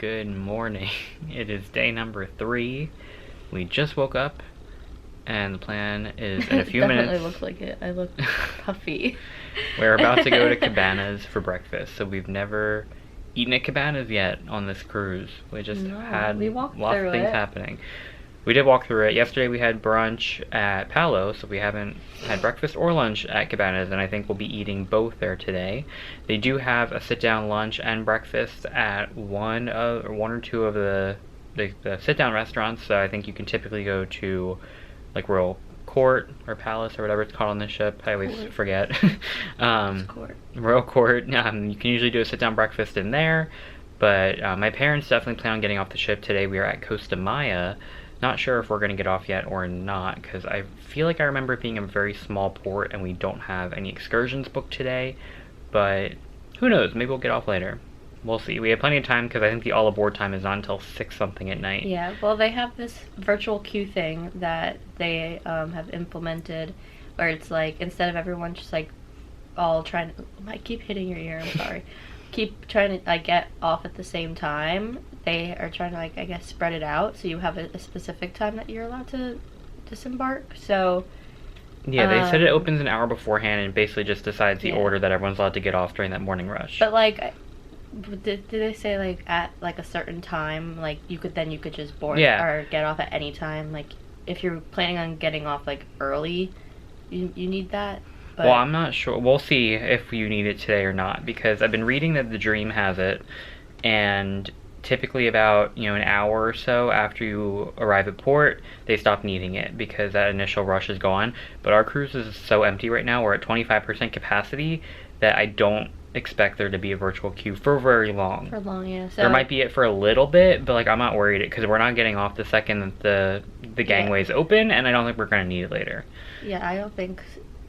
Good morning. It is day number 3. We just woke up and the plan is in a few minutes. Definitely looks like it. I look puffy. We're about to go to Cabanas for breakfast. So we've never eaten at Cabanas yet on this cruise. We just had lots of things happening. We did walk through it. Yesterday we had brunch at Palo, so we haven't had breakfast or lunch at Cabanas, and I think we'll be eating both there today. They do have a sit-down lunch and breakfast at one or two of the sit-down restaurants, so I think you can typically go to like Royal Court or Palace or whatever it's called on this ship. I always forget. Royal Court. You can usually do a sit-down breakfast in there, but my parents definitely plan on getting off the ship today. We are at Costa Maya. Not sure if we're going to get off yet or not, because I feel like I remember it being a very small port and we don't have any excursions booked today, but who knows, maybe we'll get off later. We'll see. We have plenty of time because I think the all aboard time is not until 6 something at night. Yeah, well, they have this virtual queue thing that they have implemented where it's like, instead of everyone just like all trying to, I keep hitting your ear, I'm sorry. Keep trying to like get off at the same time. They are trying to like, I guess, spread it out so you have a specific time that you're allowed to disembark. So yeah, they said it opens an hour beforehand and basically just decides the order that everyone's allowed to get off during that morning rush. But like, did they say like at like a certain time, like you could just board or get off at any time? Like if you're planning on getting off like early, you need that. But well, I'm not sure. We'll see if you need it today or not, because I've been reading that the Dream has it, and typically about an hour or so after you arrive at port, they stop needing it because that initial rush is gone. But our cruise is so empty right now. We're at 25% capacity that I don't expect there to be a virtual queue for very long. For long, yeah. So there might be it for a little bit, but like I'm not worried because we're not getting off the second that the gangway's open, and I don't think we're going to need it later. Yeah, I don't think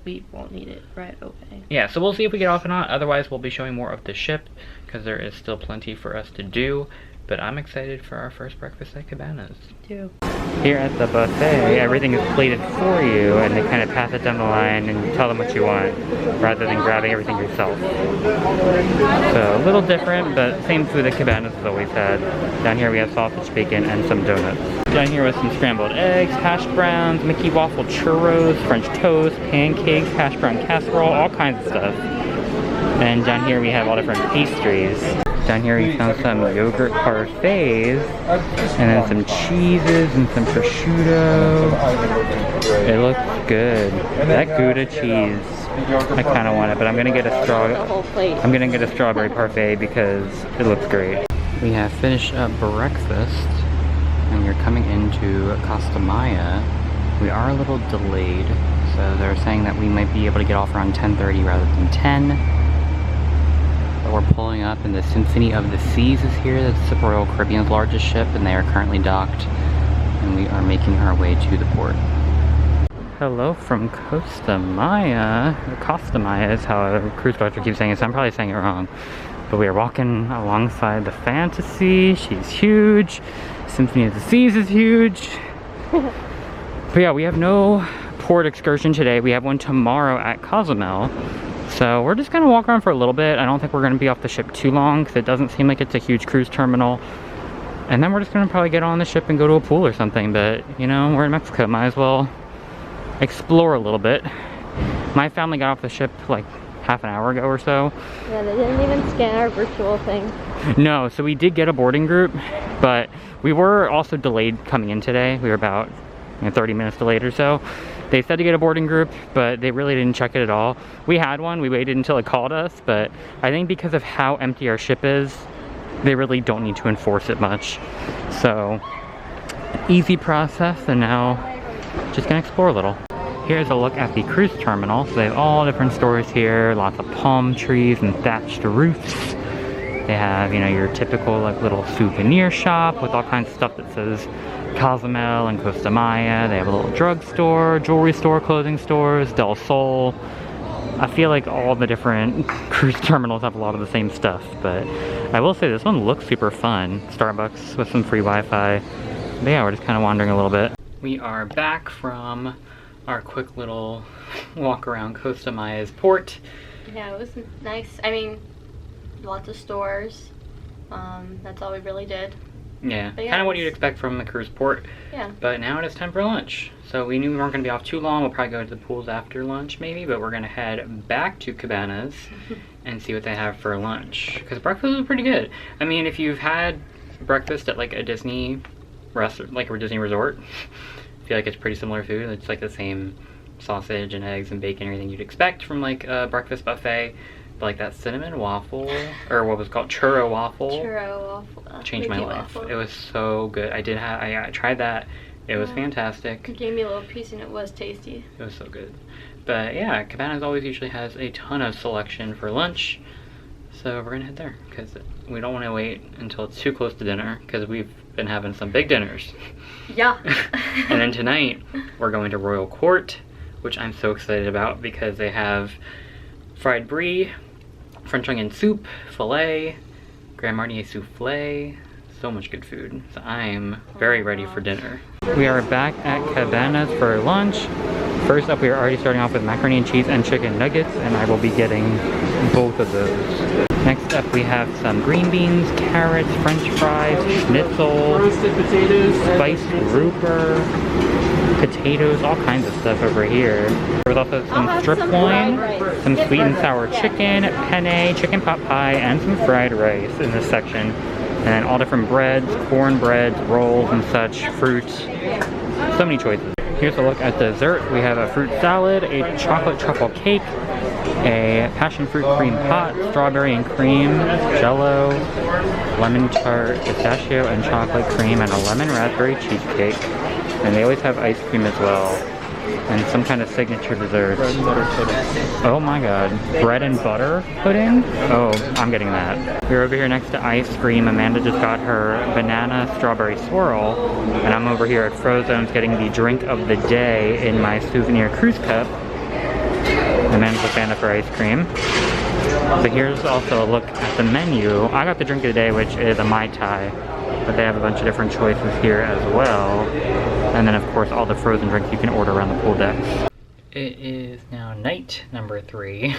we won't need it right away. Yeah, so we'll see if we get off or not. Otherwise, we'll be showing more of the ship because there is still plenty for us to do. But I'm excited for our first breakfast at Cabanas. Too. Here at the buffet, everything is plated for you, and they kind of pass it down the line and you tell them what you want, rather than grabbing everything yourself. So a little different, but same food that Cabanas has always had. Down here we have sausage, bacon, and some donuts. Down here with some scrambled eggs, hash browns, Mickey waffle churros, French toast, pancakes, hash brown casserole, all kinds of stuff. And down here we have all different pastries. Down here we found some yogurt parfaits, and then some cheeses and some prosciutto. It looks good. That Gouda cheese, I kind of want it, but I'm gonna get a strawberry parfait because it looks great. We have finished up breakfast, and we're coming into Costa Maya. We are a little delayed, so they're saying that we might be able to get off around 10:30 rather than 10. We're pulling up, and the Symphony of the Seas is here. That's the Royal Caribbean's largest ship, and they are currently docked, and we are making our way to the port. Hello from Costa Maya. Costa Maya is how a cruise director keeps saying it, so I'm probably saying it wrong. But we are walking alongside the Fantasy. She's huge. Symphony of the Seas is huge. But yeah, we have no port excursion today. We have one tomorrow at Cozumel. So we're just gonna walk around for a little bit. I don't think we're gonna be off the ship too long because it doesn't seem like it's a huge cruise terminal. And then we're just gonna probably get on the ship and go to a pool or something. But we're in Mexico, might as well explore a little bit. My family got off the ship like half an hour ago or so. Yeah, they didn't even scan our virtual thing. No, so we did get a boarding group, but we were also delayed coming in today. We were about 30 minutes delayed or so. They said to get a boarding group, but they really didn't check it at all. We had one, we waited until it called us, but I think because of how empty our ship is, they really don't need to enforce it much. So, easy process, and now just gonna explore a little. Here's a look at the cruise terminal. So they have all different stores here, lots of palm trees and thatched roofs. They have, your typical like little souvenir shop with all kinds of stuff that says Cozumel and Costa Maya. They have a little drugstore, jewelry store, clothing stores, Del Sol. I feel like all the different cruise terminals have a lot of the same stuff, but I will say this one looks super fun. Starbucks with some free Wi-Fi. But yeah, we're just kind of wandering a little bit. We are back from our quick little walk around Costa Maya's port. Yeah, it was nice. I mean, lots of stores. That's all we really did. Yeah, But yeah, kind of what you'd expect from a cruise port. Yeah. But now it is time for lunch. So we knew we weren't going to be off too long. We'll probably go to the pools after lunch maybe, but we're going to head back to Cabanas and see what they have for lunch. Because breakfast was pretty good. I mean, if you've had breakfast at like a Disney restaurant, like a Disney resort, I feel like it's pretty similar food. It's like the same sausage and eggs and bacon, everything you'd expect from like a breakfast buffet. But like that cinnamon waffle, or what was called churro waffle. Churro waffle. Changed my life. Waffle. It was so good. I tried that. It was fantastic. It gave me a little piece and it was tasty. It was so good. But yeah, Cabanas always usually has a ton of selection for lunch. So we're gonna head there because we don't want to wait until it's too close to dinner because we've been having some big dinners. Yeah. And then tonight we're going to Royal Court, which I'm so excited about because they have fried brie, French onion soup, filet, Grand Marnier souffle, so much good food. So I'm very ready for dinner. We are back at Cabanas for lunch. First up, we are already starting off with macaroni and cheese and chicken nuggets, and I will be getting both of those. Next up, we have some green beans, carrots, french fries, schnitzel, roasted potatoes, spiced grouper, potatoes, all kinds of stuff over here. There was also some strip loin, some sweet and sour chicken, penne, chicken pot pie, and some fried rice in this section. And all different breads, cornbreads, rolls and such, fruit. So many choices. Here's a look at dessert. We have a fruit salad, a chocolate truffle cake, a passion fruit cream pot, strawberry and cream, jello, lemon tart, pistachio and chocolate cream, and a lemon raspberry cheesecake. And they always have ice cream as well. And some kind of signature dessert. bread and butter pudding. Oh my god. Bread and butter pudding? Oh, I'm getting that. We're over here next to ice cream. Amanda just got her banana strawberry swirl. And I'm over here at Frozone's getting the drink of the day in my souvenir cruise cup. Amanda's a fan of her ice cream. So here's also a look at the menu. I got the drink of the day, which is a Mai Tai. But they have a bunch of different choices here as well. And then of course all the frozen drinks you can order around the pool decks. It is now night number 3.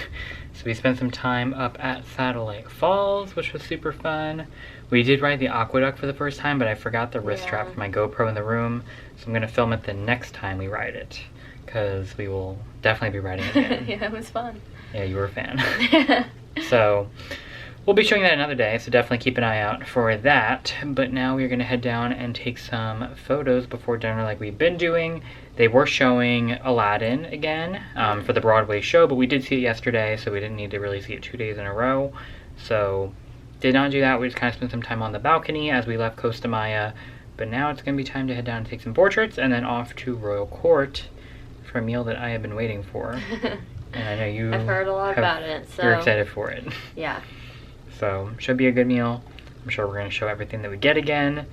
So we spent some time up at Satellite Falls, which was super fun. We did ride the aqueduct for the first time, but I forgot the wrist strap for my GoPro in the room. So I'm gonna film it the next time we ride it. Because we will definitely be riding it again. Yeah, it was fun. Yeah, you were a fan. So we'll be showing that another day, so definitely keep an eye out for that. But now we're gonna head down and take some photos before dinner like we've been doing. They were showing Aladdin again for the Broadway show, but we did see it yesterday, so we didn't need to really see it 2 days in a row. So did not do that. We just kind of spent some time on the balcony as we left Costa Maya. But now it's gonna be time to head down and take some portraits and then off to Royal Court for a meal that I have been waiting for. And I know you I've heard a lot about it, so you're excited for it. yeah. So should be a good meal. I'm sure we're gonna show everything that we get again, and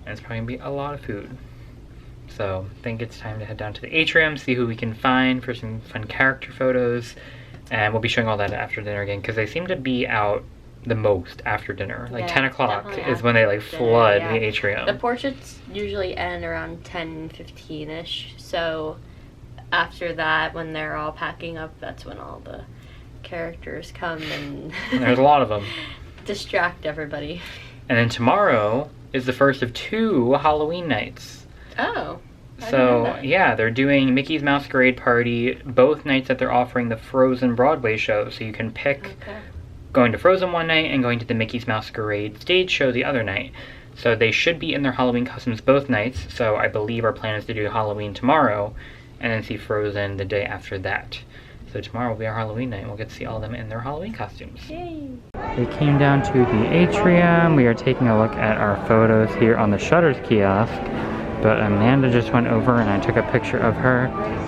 it's probably gonna be a lot of food. So I think it's time to head down to the atrium, see who we can find for some fun character photos, and we'll be showing all that after dinner again because they seem to be out the most after dinner. Like Yeah, 10 o'clock definitely is when they like after flood dinner, yeah. the atrium. The portraits usually end around 10:15ish, so after that, when they're all packing up, that's when all the characters come and There's a lot of them. distract everybody. And then tomorrow is the first of 2 Halloween nights. Oh. I didn't know So that. yeah, they're doing Mickey's Masquerade Party both nights that they're offering the Frozen Broadway show. So you can pick Okay. going to Frozen one night and going to the Mickey's Masquerade stage show the other night. So they should be in their Halloween costumes both nights. So I believe our plan is to do Halloween tomorrow and then see Frozen the day after that. So tomorrow will be our Halloween night and we'll get to see all of them in their Halloween costumes. Yay. We came down to the atrium. We are taking a look at our photos here on the Shutters kiosk. But Amanda just went over and I took a picture of her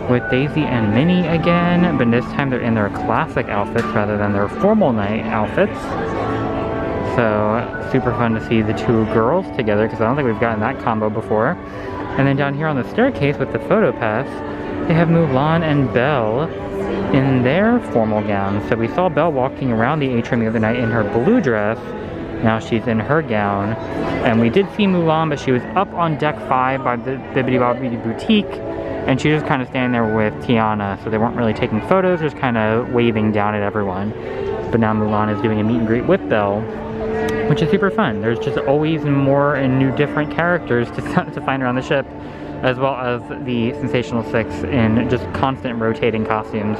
with Daisy and Minnie again. But this time they're in their classic outfits rather than their formal night outfits. So super fun to see the 2 girls together because I don't think we've gotten that combo before. And then down here on the staircase with the photo pass, they have Mulan and Belle in their formal gowns. So we saw Belle walking around the atrium the other night in her blue dress. Now she's in her gown. And we did see Mulan, but she was up on deck 5 by the Bibbidi Bobbidi Boutique. And she was kind of standing there with Tiana. So they weren't really taking photos, just kind of waving down at everyone. But now Mulan is doing a meet and greet with Belle which is super fun. There's just always more and new different characters to find around the ship, as well as the Sensational Six in just constant rotating costumes.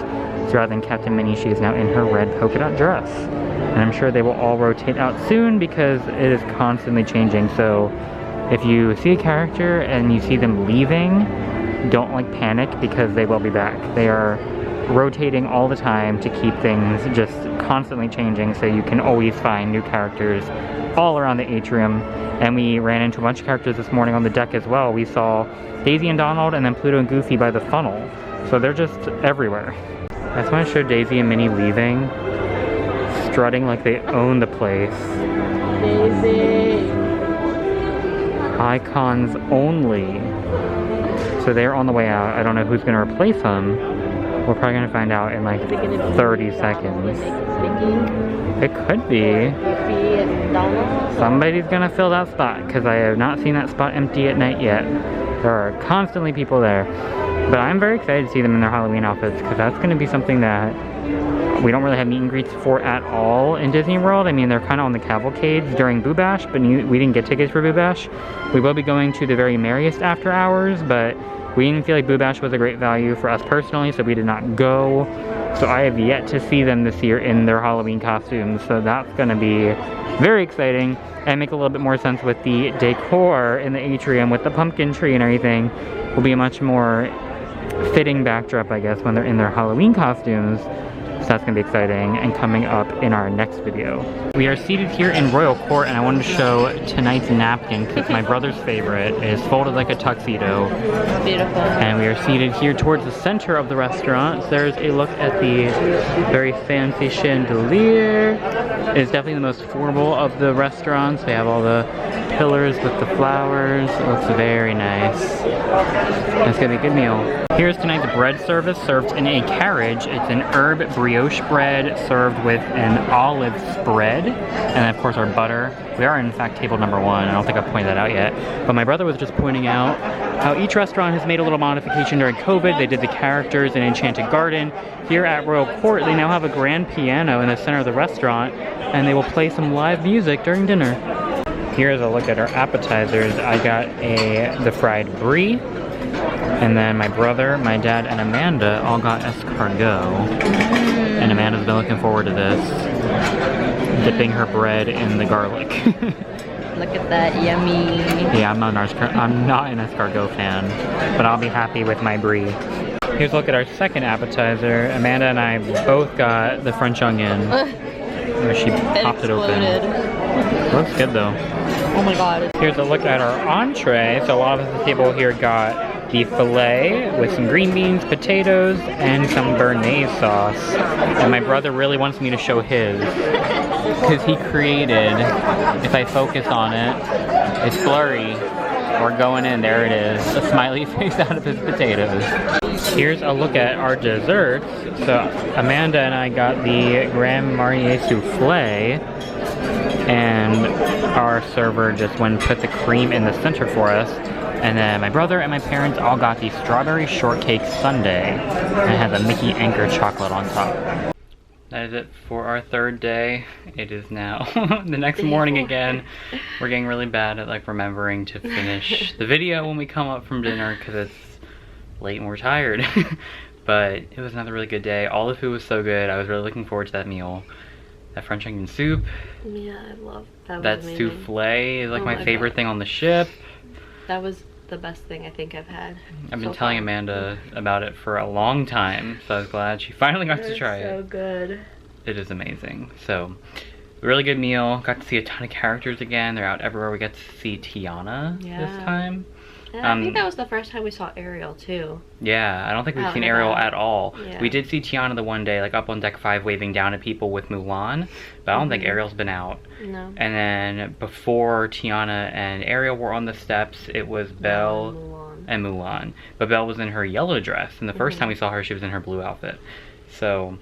So rather than Captain Minnie, she is now in her red polka dot dress. And I'm sure they will all rotate out soon because it is constantly changing. So if you see a character and you see them leaving, don't like panic because they will be back. They are rotating all the time to keep things just constantly changing, so you can always find new characters all around the atrium. And we ran into a bunch of characters this morning on the deck as well. We saw Daisy and Donald and then Pluto and Goofy by the funnel. So they're just everywhere. I just want to show Daisy and Minnie leaving, strutting like they own the place. Daisy! Icons only. So they're on the way out. I don't know who's going to replace them. We're probably going to find out in like 30 seconds. It could be. Somebody's going to fill that spot because I have not seen that spot empty at night yet. There are constantly people there. But I'm very excited to see them in their Halloween outfits because that's going to be something that we don't really have meet and greets for at all in Disney World. I mean, they're kind of on the cavalcades during Boo Bash, but we didn't get tickets for Boo Bash. We will be going to the very merriest after hours, but we didn't feel like Boo Bash was a great value for us personally, so we did not go. So I have yet to see them this year in their Halloween costumes, so that's going to be very exciting and make a little bit more sense with the decor in the atrium with the pumpkin tree and everything. Will be a much more fitting backdrop, I guess, when they're in their Halloween costumes. So that's going to be exciting and coming up in our next video. We are seated here in Royal Court, and I wanted to show tonight's napkin because my brother's favorite is folded like a tuxedo. Beautiful. And we are seated here towards the center of the restaurant. So there's a look at the very fancy chandelier. It's definitely the most affordable of the restaurants. They have all the pillars with the flowers. It looks very nice. That's going to be a good meal. Here's tonight's bread service served in a carriage. It's an herb brioche bread served with an olive spread. And of course our butter. We are in fact table number 1. I don't think I've pointed that out yet. But my brother was just pointing out how each restaurant has made a little modification during COVID. They did the characters in Enchanted Garden. Here at Royal Court, they now have a grand piano in the center of the restaurant, and they will play some live music during dinner. Here's a look at our appetizers. I got the fried brie, and then my brother, my dad, and Amanda all got escargot. And Amanda's been looking forward to this, dipping her bread in the garlic. Look at that, yummy. Yeah, I'm not an escargot fan, but I'll be happy with my brie. Here's a look at our second appetizer. Amanda and I both got the French onion, where she popped it open. Looks good though. Oh my god. Here's a look at our entree. So a lot of us at the table here got the filet with some green beans, potatoes, and some béarnaise sauce. And my brother really wants me to show his, because he created, if I focus on it, it's blurry. We're going in, there it is. A smiley face out of his potatoes. Here's a look at our desserts. So Amanda and I got the Grand Marnier souffle, and our server just went and put the cream in the center for us. And then my brother and my parents all got the strawberry shortcake sundae, and it has a Mickey Anchor chocolate on top. That is it for our third day. It is now the next morning again. We're getting really bad at like remembering to finish the video when we come up from dinner because it's late and we're tired. But it was another really good day. All the food was so good. I was really looking forward to that meal. That French onion soup. Yeah, I love that. That souffle is like my favorite thing on the ship. That was the best thing I think I've had. I've been telling Amanda about it for a long time, so I was glad she finally got to try it. So good. It is amazing. So, really good meal. Got to see a ton of characters again. They're out everywhere. We got to see Tiana this time. And I think that was the first time we saw Ariel too. Yeah, I don't think we've seen Ariel at all. Yeah. We did see Tiana the one day, like up on deck 5 waving down at people with Mulan, but I don't think Ariel's been out. No. And then before Tiana and Ariel were on the steps, it was Belle and Mulan. But Belle was in her yellow dress, and the first time we saw her, she was in her blue outfit. So,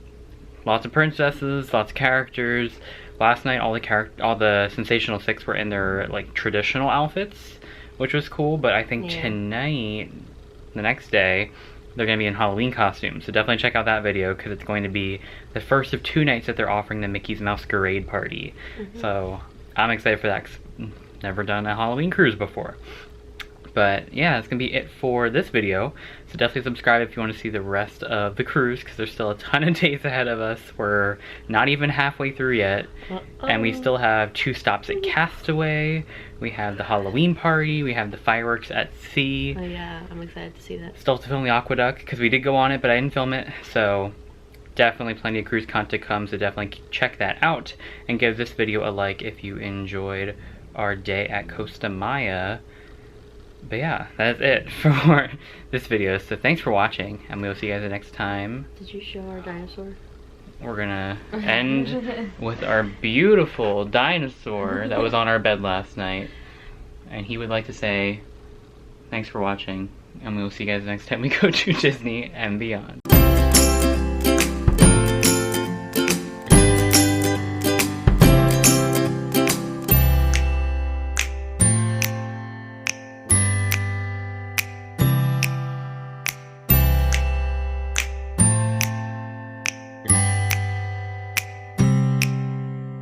lots of princesses, lots of characters. Last night, all the Sensational Six were in their like traditional outfits, which was cool. But I think tonight, the next day, they're going to be in Halloween costumes. So definitely check out that video because it's going to be the first of 2 nights that they're offering the Mickey's Masquerade Party. So I'm excited for that 'cause I've never done a Halloween cruise before. But yeah, that's gonna be it for this video. So definitely subscribe if you want to see the rest of the cruise, because there's still a ton of days ahead of us. We're not even halfway through yet. And we still have 2 stops at Castaway. We have the Halloween party. We have the fireworks at sea. Oh yeah, I'm excited to see that. Still have to film the aqueduct, because we did go on it, but I didn't film it. So definitely plenty of cruise content to come, so definitely check that out. And give this video a like if you enjoyed our day at Costa Maya. But yeah, that's it for this video. So thanks for watching, and we'll see you guys next time. Did you show our dinosaur? We're gonna end with our beautiful dinosaur that was on our bed last night. And he would like to say, thanks for watching, and we will see you guys next time we go to Disney and beyond.